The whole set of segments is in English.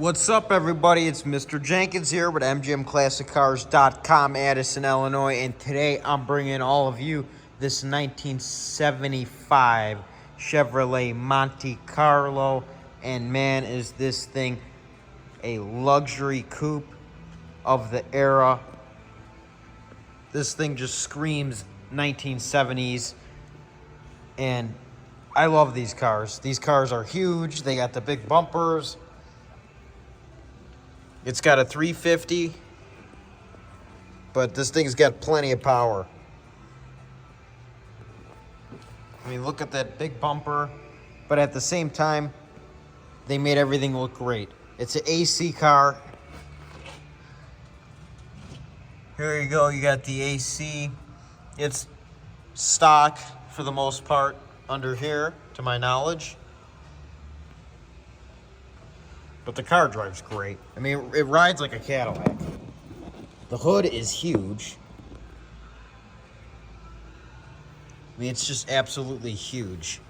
What's up, everybody? It's Mr. Jenkins here with MGMClassicCars.com, Addison, Illinois, and today I'm bringing all of you this 1975 Chevrolet Monte Carlo, and man, is this thing a luxury coupe of the era. This thing just screams 1970s, and I love these cars. These cars are huge. They got the big bumpers. It's got a 350, but this thing's got plenty of power. I mean, look at that big bumper, but at the same time, they made everything look great. It's an AC car. Here you go, you got the AC. It's stock for the most part under here, to my knowledge. But the car drives great. I mean, it rides like a Cadillac. The hood is huge. I mean, it's just absolutely huge.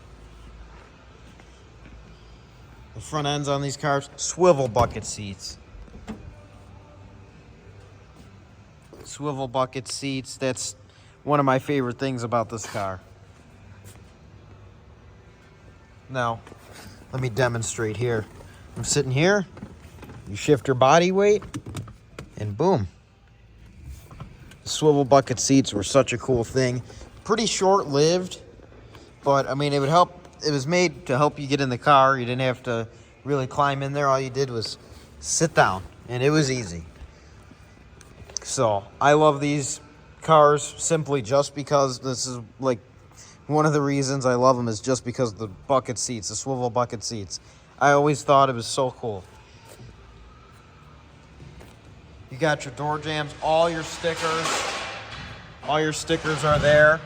The front ends on these cars, swivel bucket seats. Swivel bucket seats, that's one of my favorite things about this car. Now, let me demonstrate here. I'm sitting here, you shift your body weight, and boom. The swivel bucket seats were such a cool thing. Pretty short-lived, but I mean, it would help. It was made to help you get in the car. You didn't have to really climb in there. All you did was sit down, and it was easy. So I love these cars simply just because this is like one of the reasons I love them is just because of the bucket seats, the swivel bucket seats. I always thought it was so cool. You got your door jambs, all your stickers. All your stickers are there.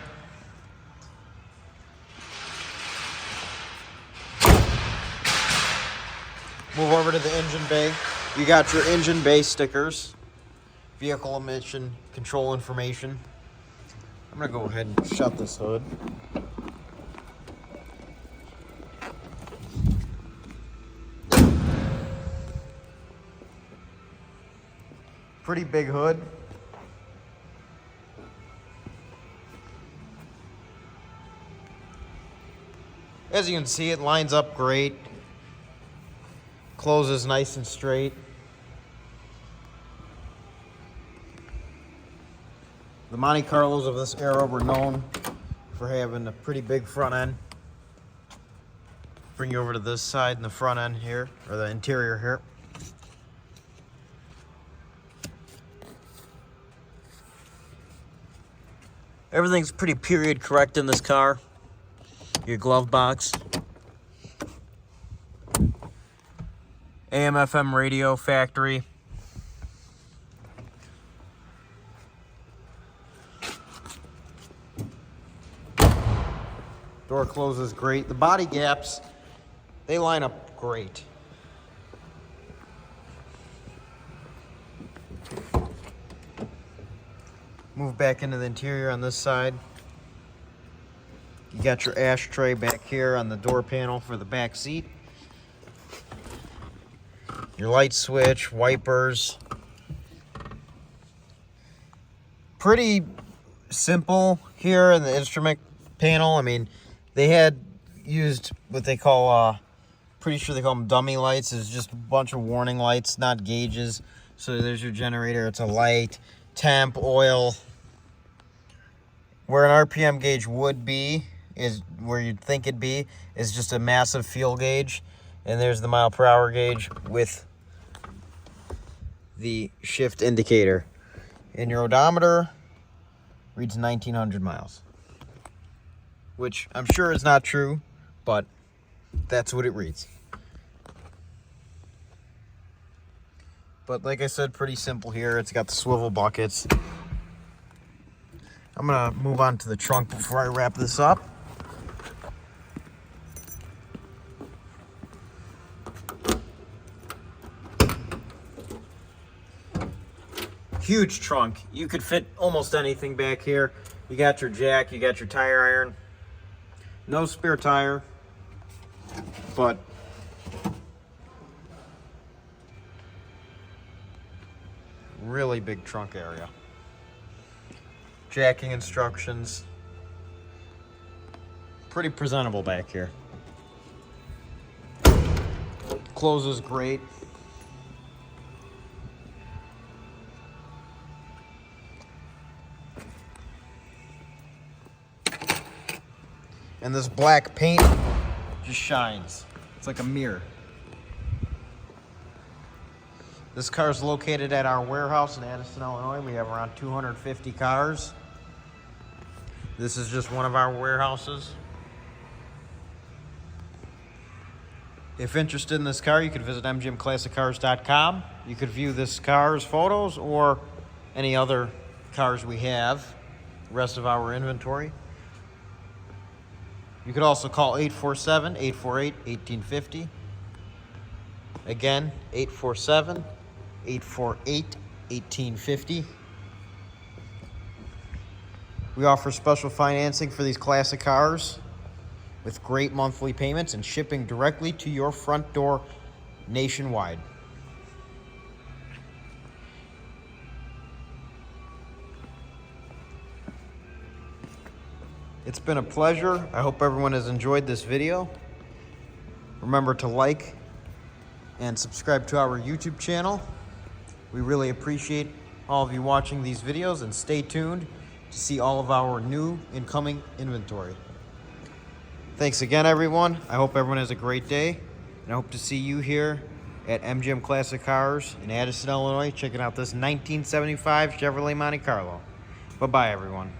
Move over to the engine bay. You got your engine bay stickers. Vehicle emission control information. I'm gonna go ahead and shut this hood. Pretty big hood. As you can see, it lines up great. Closes nice and straight. The Monte Carlos of this era were known for having a pretty big front end. Bring you over to this side in the front end here, or the interior here. Everything's pretty period correct in this car. Your glove box. AM/FM radio, factory. Door closes great. The body gaps, they line up great. Move back into the interior on this side. You got your ashtray back here on the door panel for the back seat. Your light switch, wipers. Pretty simple here in the instrument panel. I mean, they had used what they call, pretty sure they call them dummy lights. It's just a bunch of warning lights, not gauges. So there's your generator. It's a light. Temp, oil. Where an RPM gauge would be, is where you'd think it'd be, is just a massive fuel gauge. And there's the mile per hour gauge with the shift indicator. And your odometer reads 1,900 miles. Which I'm sure is not true, but that's what it reads. But like I said, pretty simple here. It's got the swivel buckets. I'm gonna move on to the trunk before I wrap this up. Huge trunk. You could fit almost anything back here. You got your jack, you got your tire iron. No spare tire, but Really big trunk area. Jacking instructions. Pretty presentable back here. Closes great. And this black paint just shines. It's like a mirror. This car is located at our warehouse in Addison, Illinois. We have around 250 cars. This is just one of our warehouses. If interested in this car, you could visit mgmclassiccars.com. You could view this car's photos or any other cars we have, the rest of our inventory. You could also call 847-848-1850. Again, 847-848-1850. We offer special financing for these classic cars with great monthly payments and shipping directly to your front door nationwide. It's been a pleasure. I hope everyone has enjoyed this video. Remember to like and subscribe to our YouTube channel. We really appreciate all of you watching these videos, and stay tuned to see all of our new incoming inventory. Thanks again, everyone. I hope everyone has a great day, and I hope to see you here at MGM Classic Cars in Addison, Illinois, checking out this 1975 Chevrolet Monte Carlo. Bye-bye, everyone.